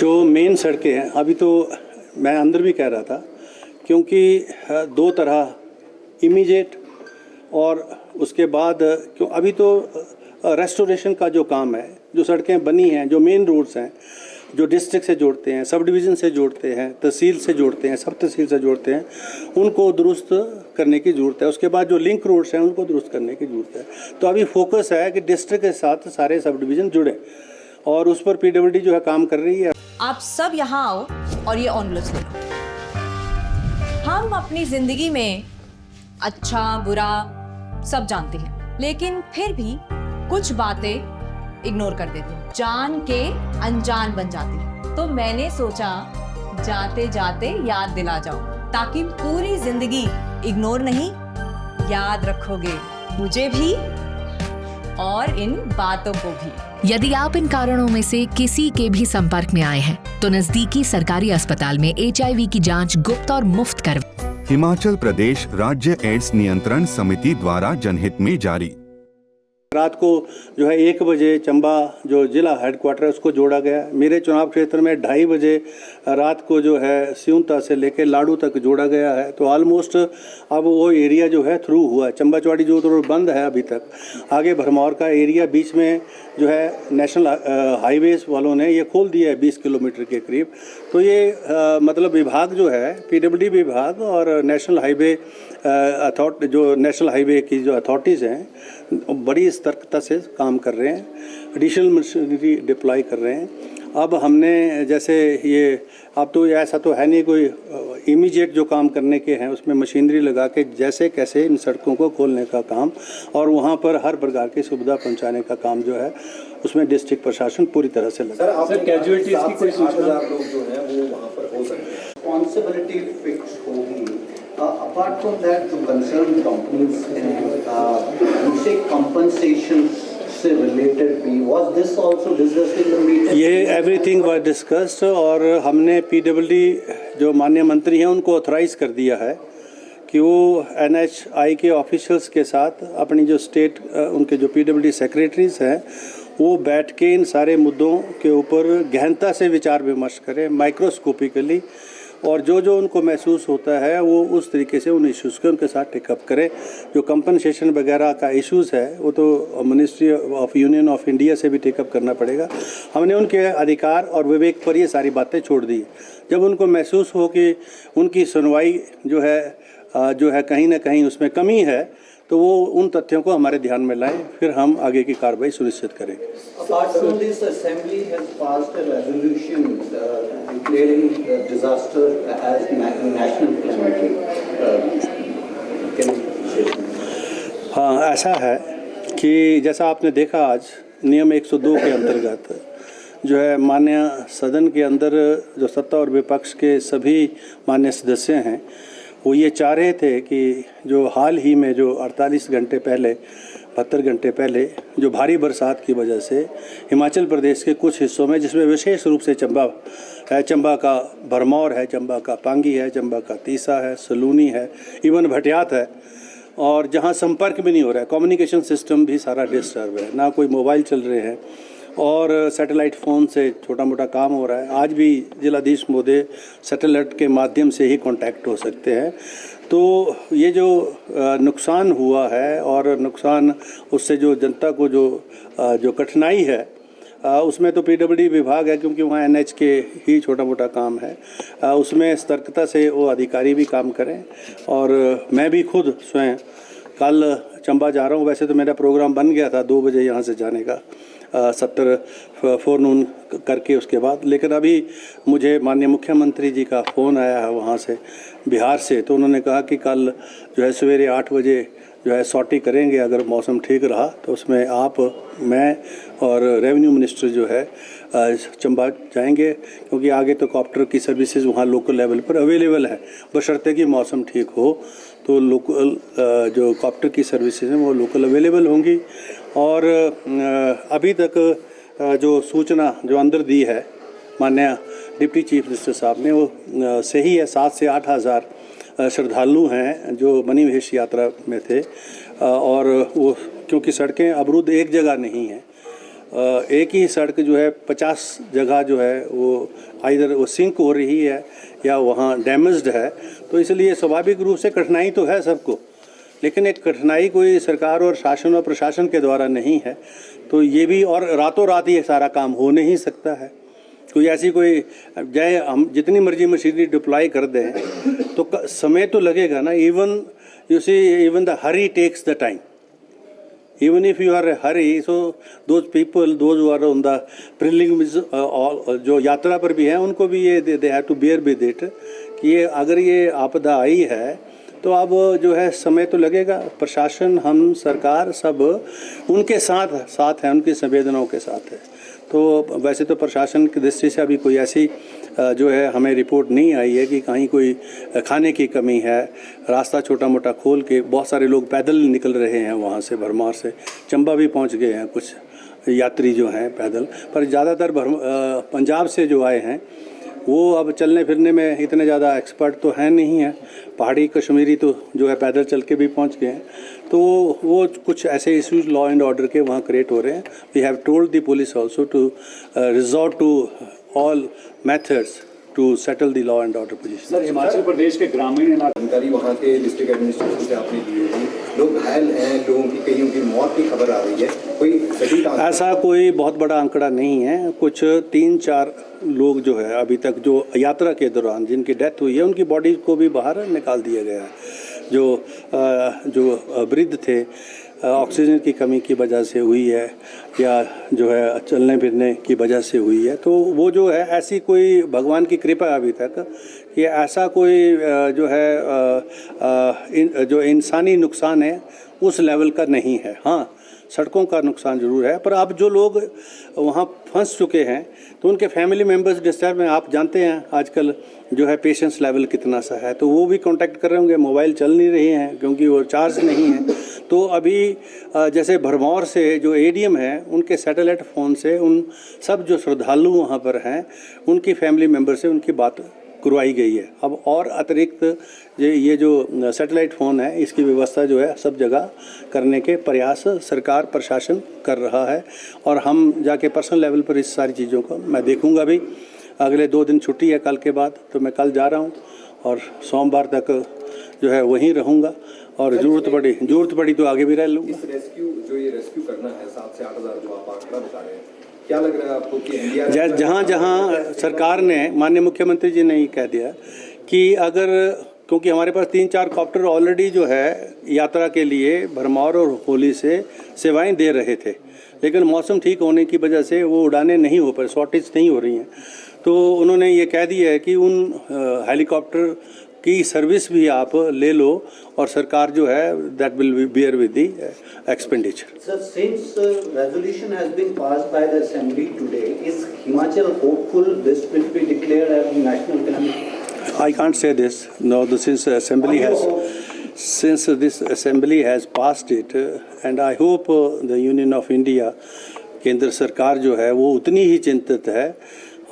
जो मेन सड़कें हैं, अभी तो मैं अंदर भी कह रहा था, क्योंकि दो तरह इमीडिएट और उसके बाद क्यों अभी तो रेस्टोरेशन का जो काम है, जो सड़कें बनी हैं, जो मेन रोड्स हैं, जो डिस्ट्रिक्ट से जोड़ते हैं, सब डिवीज़न से जोड़ते हैं, तहसील से जोड़ते हैं, सब तहसील से जोड़ते हैं, उनको दुरुस्त करने की ज़रूरत है। उसके बाद जो लिंक रोड्स हैं उनको दुरुस्त करने की ज़रूरत है। तो अभी फोकस है कि डिस्ट्रिक्ट के साथ सारे सब डिवीज़न जुड़े और उस पर पीडब्ल्यूडी जो है काम कर रही है। आप सब यहाँ आओ और ये ऑनवलप्स ले लो। हम अपनी जिंदगी में अच्छा बुरा सब जानते हैं, लेकिन फिर भी कुछ बातें इग्नोर कर देते हैं, जान के अनजान बन जाती हैं। तो मैंने सोचा जाते जाते याद दिला जाओ, ताकि पूरी जिंदगी इग्नोर नहीं, याद रखोगे मुझे भी और इन बातों को भी। यदि आप इन कारणों में से किसी के भी संपर्क में आए हैं तो नजदीकी सरकारी अस्पताल में HIV की जांच गुप्त और मुफ्त कर। हिमाचल प्रदेश राज्य एड्स नियंत्रण समिति द्वारा जनहित में जारी। रात को जो है 1 बजे चंबा जो जिला हेडक्वार्टर है उसको जोड़ा गया। मेरे चुनाव क्षेत्र में 2:30 बजे रात को जो है सियूंता से लेकर लाड़ू तक जोड़ा गया है। तो ऑलमोस्ट अब वो एरिया जो है थ्रू हुआ है। चंबा चौड़ी जो रोड बंद है अभी तक, आगे भरमौर का एरिया बीच में जो है नेशनल हाईवेज वालों ने ये खोल दिया है 20 किलोमीटर के करीब। तो ये मतलब विभाग जो है पीडब्ल्यूडी विभाग और नेशनल हाईवे जो नेशनल हाईवे की जो अथॉरिटीज़ हैं बड़ी सतर्कता से काम कर रहे हैं, एडिशनल मशीनरी डिप्लॉय कर रहे हैं। अब हमने जैसे ये अब तो ऐसा तो है नहीं कोई इमीडिएट जो काम करने के हैं, उसमें मशीनरी लगा के जैसे कैसे इन सड़कों को खोलने का काम और वहाँ पर हर प्रकार की सुविधा पहुँचाने का काम जो है उसमें डिस्ट्रिक्ट प्रशासन पूरी तरह से लगा। सर कैजुअलिटीज की कोई सूचना लोग जो हैं वो वहाँ पर हो सकते हैं, रिस्पॉन्सिबिलिटी फिक्स होगी। Apart from that, जो concerned companies उनसे compensation से related भी, was this also discussed in the meeting? ये everything was discussed और हमने पीडब्ल्यूडी जो माननीय मंत्री हैं उनको ऑथराइज कर दिया है कि वो NHI के ऑफिशियल्स के साथ अपनी जो स्टेट उनके जो पीडब्ल्यूडी सेक्रेटरीज हैं वो बैठ के इन सारे मुद्दों के ऊपर गहनता से विचार विमर्श करें माइक्रोस्कोपिकली, और जो जो उनको महसूस होता है वो उस तरीके से उन इश्यूज़ को उनके साथ टेकअप करें। जो कंपनसेशन वगैरह का इश्यूज़ है वो तो ministry of union of India से भी टेकअप करना पड़ेगा। हमने उनके अधिकार और विवेक पर ये सारी बातें छोड़ दी। जब उनको महसूस हो कि उनकी सुनवाई जो है कहीं ना कहीं उसमें कमी है तो वो उन तथ्यों को हमारे ध्यान में लाएं, फिर हम आगे की कार्रवाई सुनिश्चित करेंगे। Apart from this, Assembly has passed a resolution declaring the disaster as national calamity. हाँ, ऐसा है कि जैसा आपने देखा आज नियम 102 के अंतर्गत जो है माननीय सदन के अंदर जो सत्ता और विपक्ष के सभी माननीय सदस्य हैं वो ये चाह रहे थे कि जो हाल ही में जो 72 घंटे पहले जो भारी बरसात की वजह से हिमाचल प्रदेश के कुछ हिस्सों में, जिसमें विशेष रूप से चंबा है, चंबा का भरमौर है, चंबा का पांगी है, चंबा का तीसा है, सलूनी है, इवन भटियात है, और जहां संपर्क भी नहीं हो रहा है, कम्युनिकेशन सिस्टम भी सारा डिस्टर्ब है, ना कोई मोबाइल चल रहे हैं और सैटेलाइट फ़ोन से छोटा मोटा काम हो रहा है। आज भी जिलाधीश महोदय सैटेलाइट के माध्यम से ही कांटेक्ट हो सकते हैं। तो ये जो नुकसान हुआ है और नुकसान उससे जो जनता को जो कठिनाई है उसमें तो पीडब्ल्यूडी विभाग है, क्योंकि वहाँ NH के ही छोटा मोटा काम है, उसमें सतर्कता से वो अधिकारी भी काम करें। और मैं भी खुद स्वयं कल चंबा जा रहा हूँ। वैसे तो मेरा प्रोग्राम बन गया था 2 बजे यहाँ से जाने का, 70 फोरनून करके उसके बाद, लेकिन अभी मुझे माननीय मुख्यमंत्री जी का फ़ोन आया है वहाँ से बिहार से। तो उन्होंने कहा कि कल जो है सवेरे 8 बजे जो है सॉर्टी करेंगे, अगर मौसम ठीक रहा तो उसमें आप, मैं और रेवेन्यू मिनिस्टर जो है चंबा जाएंगे, क्योंकि आगे तो कॉप्टर की सर्विसेज वहाँ लोकल लेवल पर अवेलेबल है, बशर्ते कि मौसम ठीक हो तो लोकल जो कॉप्टर की सर्विसेज हैं वो लोकल अवेलेबल होंगी। और अभी तक जो सूचना जो अंदर दी है माननीय डिप्टी चीफ मिनिस्टर साहब ने वो सही है। 7 से 8 हज़ार श्रद्धालु हैं जो मणिमहेश यात्रा में थे, और वो क्योंकि सड़कें अवरुद्ध एक जगह नहीं हैं, एक ही सड़क जो है 50 जगह जो है वो आइदर वो सिंक हो रही है या वहाँ डैमेज्ड है, तो इसलिए स्वाभाविक रूप से कठिनाई तो है सबको, लेकिन एक कठिनाई कोई सरकार और शासन और प्रशासन के द्वारा नहीं है। तो ये भी, और रातों रात ये सारा काम हो नहीं सकता है। कोई ऐसी कोई चाहे हम जितनी मर्जी मशीनरी डिप्लॉय कर दें तो समय तो लगेगा ना। Even you see, even the hurry takes the time. Even if you are a hurry, so those people, those who are on the pilgrimage, जो यात्रा पर भी हैं, उनको भी ये they have to bear with it कि ये अगर ये आपदा आई है तो अब जो है समय तो लगेगा। प्रशासन, हम, सरकार सब उनके साथ है, उनकी संवेदनाओं के साथ है। तो वैसे तो प्रशासन की दृष्टि से अभी कोई ऐसी जो है हमें रिपोर्ट नहीं आई है कि कहीं कोई खाने की कमी है। रास्ता छोटा मोटा खोल के बहुत सारे लोग पैदल निकल रहे हैं वहाँ से, भरमौर से चंबा भी पहुँच गए हैं कुछ यात्री जो हैं पैदल, पर ज़्यादातर पंजाब से जो आए हैं वो अब चलने फिरने में इतने ज़्यादा एक्सपर्ट तो हैं नहीं हैं। पहाड़ी कश्मीरी तो जो है पैदल चल के भी पहुंच गए हैं। तो वो कुछ ऐसे इश्यूज लॉ एंड ऑर्डर के वहाँ क्रिएट हो रहे हैं। We have told the police also to resort to all methods to settle the law and order position. Sir, Himachal Pradesh के ग्रामीण जानकारी वहाँ के डिस्ट्रिक्ट एडमिनिस्ट्रेशन से आपने ली होगी, लोग घायल हैं, लोगों की कईयों की मौत की खबर आ रही है, कोई सटीक ऐसा कोई बहुत बड़ा आंकड़ा नहीं है। कुछ 3-4 लोग जो है अभी तक जो यात्रा के दौरान जिनकी डेथ हुई है उनकी बॉडी को भी बाहर निकाल दिया गया है। जो वृद्ध थे, ऑक्सीजन की कमी की वजह से हुई है या जो है चलने फिरने की वजह से हुई है, तो वो जो है ऐसी कोई भगवान की कृपा अभी तक ये ऐसा कोई जो है जो इंसानी नुकसान है उस लेवल का नहीं है। हाँ, सड़कों का नुकसान ज़रूर है, पर अब जो लोग वहाँ फंस चुके हैं तो उनके फैमिली मेम्बर्स डिस्टर्ब हैं। आप जानते हैं आजकल जो है पेशेंस लेवल कितना सा है, तो वो भी कांटेक्ट कर रहे होंगे। मोबाइल चल नहीं रहे हैं क्योंकि वो चार्ज नहीं है। तो अभी जैसे भरमौर से जो एडीएम है उनके सैटेलाइट फ़ोन से उन सब जो श्रद्धालु वहाँ पर हैं उनकी फैमिली मेम्बर से उनकी बात करवाई गई है। अब और अतिरिक्त ये जो सैटेलाइट फ़ोन है इसकी व्यवस्था जो है सब जगह करने के प्रयास सरकार प्रशासन कर रहा है, और हम जाके पर्सनल लेवल पर इस सारी चीज़ों को मैं देखूंगा भी। अगले 2 दिन छुट्टी है कल के बाद, तो मैं कल जा रहा हूं और सोमवार तक जो है वहीं रहूंगा, और ज़रूरत पड़ी तो आगे भी रह लूँगा। रेस्क्यू करना है 7 से 8 हज़ार जो आप आंकड़ा बता रहे हैं, क्या लग रहा है आपको कि जहाँ सरकार ने, माननीय मुख्यमंत्री जी ने ये कह दिया कि अगर, क्योंकि हमारे पास 3-4 कॉप्टर ऑलरेडी जो है यात्रा के लिए भरमौर और होली से सेवाएं दे रहे थे, लेकिन मौसम ठीक होने की वजह से वो उड़ानें नहीं हो पाई, शॉर्टेज नहीं हो रही हैं। तो उन्होंने ये कह दिया है कि उन हेलीकॉप्टर की सर्विस भी आप ले लो, और सरकार जो है that will bear with the expenditure. Sir, since resolution has been passed by the assembly today, is Himachal hopeful this will be declared as national calamity? I can't say this. No, since this assembly has passed it, and I hope the Union of India, केंद्र सरकार जो है वो उतनी ही चिंतित है।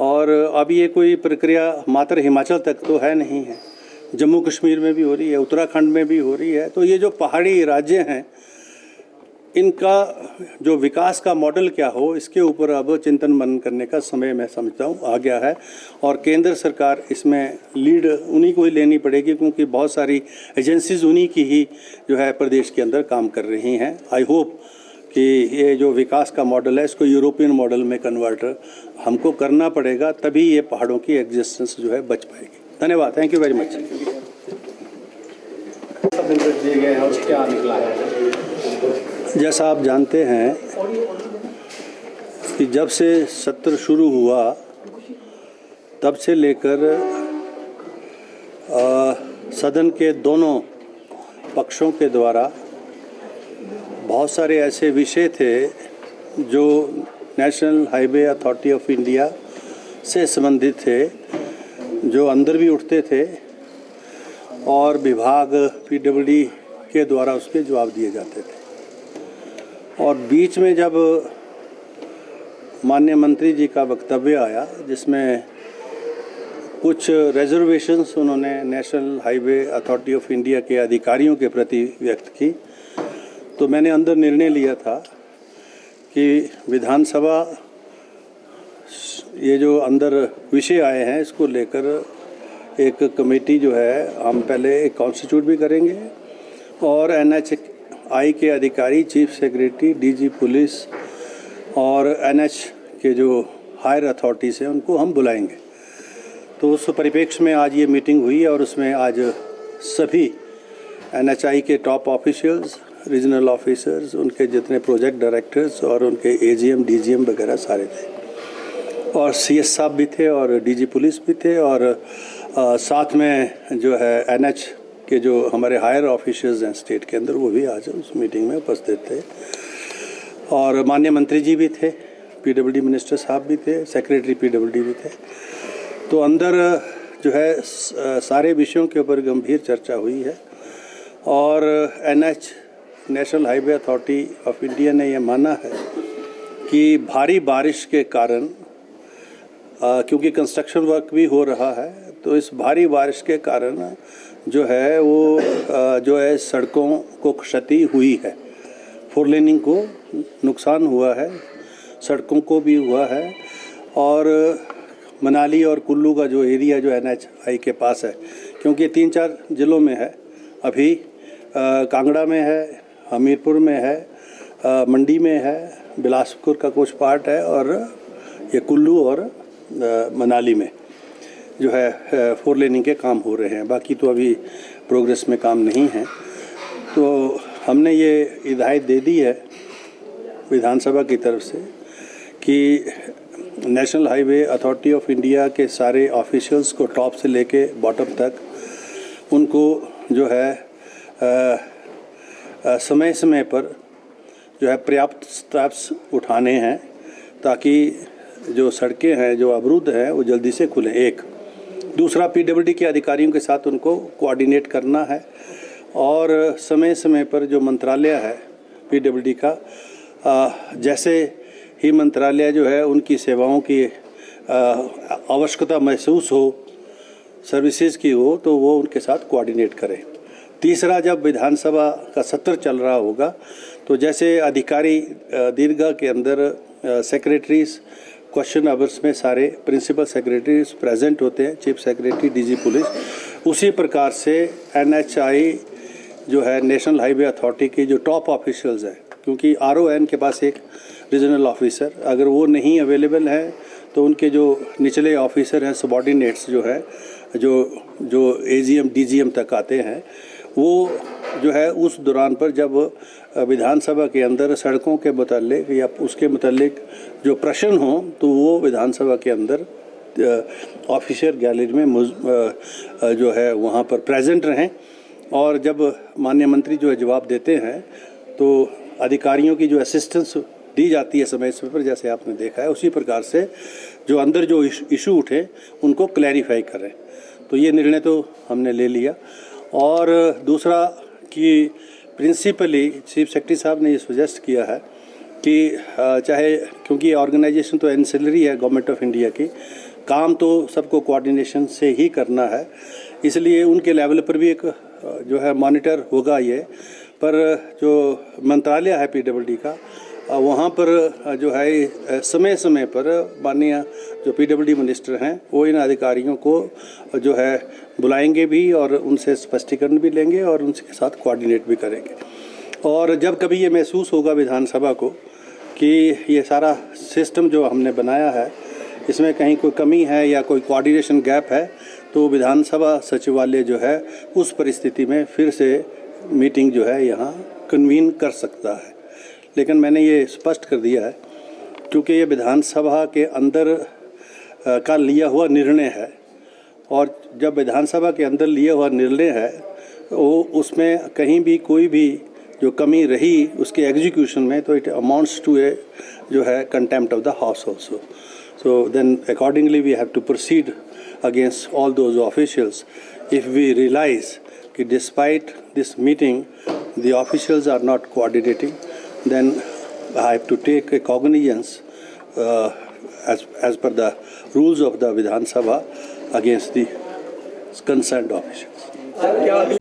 और अब ये कोई प्रक्रिया मात्र हिमाचल तक तो है नहीं है, जम्मू कश्मीर में भी हो रही है, उत्तराखंड में भी हो रही है। तो ये जो पहाड़ी राज्य हैं इनका जो विकास का मॉडल क्या हो, इसके ऊपर अब चिंतन मनन करने का समय मैं समझता हूँ आ गया है, और केंद्र सरकार इसमें लीड उन्हीं को ही लेनी पड़ेगी, क्योंकि बहुत सारी एजेंसीज उन्हीं की ही जो है प्रदेश के अंदर काम कर रही हैं। आई होप कि ये जो विकास का मॉडल है इसको यूरोपियन मॉडल में कन्वर्ट हमको करना पड़ेगा, तभी ये पहाड़ों की एग्जिस्टेंस जो है बच पाएगी। धन्यवाद, थैंक यू वेरी मच। सब निर्देश दिए गए हैं और क्या निकला है? जैसा आप जानते हैं कि जब से सत्र शुरू हुआ तब से लेकर सदन के दोनों पक्षों के द्वारा बहुत सारे ऐसे विषय थे जो national highway authority of India से संबंधित थे, जो अंदर भी उठते थे और विभाग पीडब्ल्यूडी के द्वारा उसके जवाब दिए जाते थे। और बीच में जब माननीय मंत्री जी का वक्तव्य आया जिसमें कुछ रिजर्वेशंस उन्होंने national highway authority of India के अधिकारियों के प्रति व्यक्त की, तो मैंने अंदर निर्णय लिया था कि विधानसभा ये जो अंदर विषय आए हैं इसको लेकर एक कमेटी जो है हम पहले एक कॉन्स्टिट्यूट भी करेंगे और NHI के अधिकारी, चीफ सेक्रेटरी, DG पुलिस और NH के जो हायर अथॉरिटीज़ हैं उनको हम बुलाएंगे। तो उस परिप्रेक्ष्य में आज ये मीटिंग हुई और उसमें आज सभी NHI के टॉप ऑफिशियल्स, रीजनल ऑफिसर्स, उनके जितने प्रोजेक्ट डायरेक्टर्स और उनके AGM, DGM वगैरह सारे थे और CS साहब भी थे और DG पुलिस भी थे और साथ में जो है NH के जो हमारे हायर ऑफिसर्स हैं स्टेट के अंदर वो भी आज उस मीटिंग में उपस्थित थे और माननीय मंत्री जी भी थे, PWD मिनिस्टर साहब भी थे, सेक्रेटरी PWD भी थे। तो अंदर जो है सारे विषयों के ऊपर गंभीर चर्चा हुई है और NH national highway authority of India ने यह माना है कि भारी बारिश के कारण क्योंकि कंस्ट्रक्शन वर्क भी हो रहा है तो इस भारी बारिश के कारण जो है वो जो है सड़कों को क्षति हुई है, 4 लेनिंग को नुकसान हुआ है, सड़कों को भी हुआ है और मनाली और कुल्लू का जो एरिया जो NHI के पास है क्योंकि 3-4 ज़िलों में है, अभी कांगड़ा में है, हमीरपुर में है, मंडी में है, बिलासपुर का कुछ पार्ट है और ये कुल्लू और मनाली में जो है 4 लेनिंग के काम हो रहे हैं, बाकी तो अभी प्रोग्रेस में काम नहीं है। तो हमने ये हिदायत दे दी है विधानसभा की तरफ से कि national highway authority of India के सारे ऑफिशियल्स को टॉप से लेके बॉटम तक उनको जो है समय समय पर जो है पर्याप्त स्टेप्स उठाने हैं ताकि जो सड़कें हैं जो अवरुद्ध हैं वो जल्दी से खुलें। एक दूसरा PWD के अधिकारियों के साथ उनको कोऑर्डिनेट करना है और समय समय पर जो मंत्रालय है PWD का जैसे ही मंत्रालय जो है उनकी सेवाओं की आवश्यकता महसूस हो, सर्विसेज की हो तो वो उनके साथ कोऑर्डिनेट करें। तीसरा, जब विधानसभा का सत्र चल रहा होगा तो जैसे अधिकारी दीर्घा के अंदर सेक्रेटरीज क्वेश्चन आवर्स में सारे प्रिंसिपल सेक्रेटरीज प्रेजेंट होते हैं, चीफ सेक्रेटरी, DG पुलिस, उसी प्रकार से NHI जो है नेशनल हाईवे अथॉरिटी की जो टॉप ऑफिशियल्स हैं क्योंकि RON के पास एक रीजनल ऑफिसर, अगर वो नहीं अवेलेबल है तो उनके जो निचले ऑफिसर हैं, सबॉर्डिनेट्स जो है जो AGM, DGM तक आते हैं, वो जो है उस दौरान पर जब विधानसभा के अंदर सड़कों के मुतालिक या उसके मुतालिक जो प्रश्न हो तो वो विधानसभा के अंदर ऑफिसर गैलरी में जो है वहाँ पर प्रेजेंट रहें और जब माननीय मंत्री जो है जवाब देते हैं तो अधिकारियों की जो असिस्टेंस दी जाती है समय समय पर, जैसे आपने देखा है, उसी प्रकार से जो अंदर जो इशू उठे उनको क्लैरिफाई करें। तो ये निर्णय तो हमने ले लिया। और दूसरा कि प्रिंसिपली चीफ सेक्रेटरी साहब ने ये सजेस्ट किया है कि चाहे क्योंकि ऑर्गेनाइजेशन तो एंसिलरी है गवर्नमेंट ऑफ इंडिया की, काम तो सबको कोऑर्डिनेशन से ही करना है, इसलिए उनके लेवल पर भी एक जो है मॉनिटर होगा ये, पर जो मंत्रालय है PWD का वहाँ पर जो है समय समय पर माननीय जो PWD मिनिस्टर हैं वो इन अधिकारियों को जो है बुलाएंगे भी और उनसे स्पष्टीकरण भी लेंगे और उनके साथ कोऑर्डिनेट भी करेंगे। और जब कभी ये महसूस होगा विधानसभा को कि ये सारा सिस्टम जो हमने बनाया है इसमें कहीं कोई कमी है या कोई कोऑर्डिनेशन गैप है तो विधानसभा सचिवालय जो है उस परिस्थिति में फिर से मीटिंग जो है यहाँ कन्वीन कर सकता है। लेकिन मैंने ये स्पष्ट कर दिया है क्योंकि ये विधानसभा के अंदर का लिया हुआ निर्णय है और जब विधानसभा के अंदर लिया हुआ निर्णय है वो उसमें कहीं भी कोई भी जो कमी रही उसके एग्जीक्यूशन में तो इट अमाउंट्स टू ए जो है contempt of the house also. So then accordingly we have to proceed against all those officials if we realise कि despite this meeting the officials are not coordinating, then I have to take a cognizance as per the rules of the Vidhan Sabha against the concerned officials.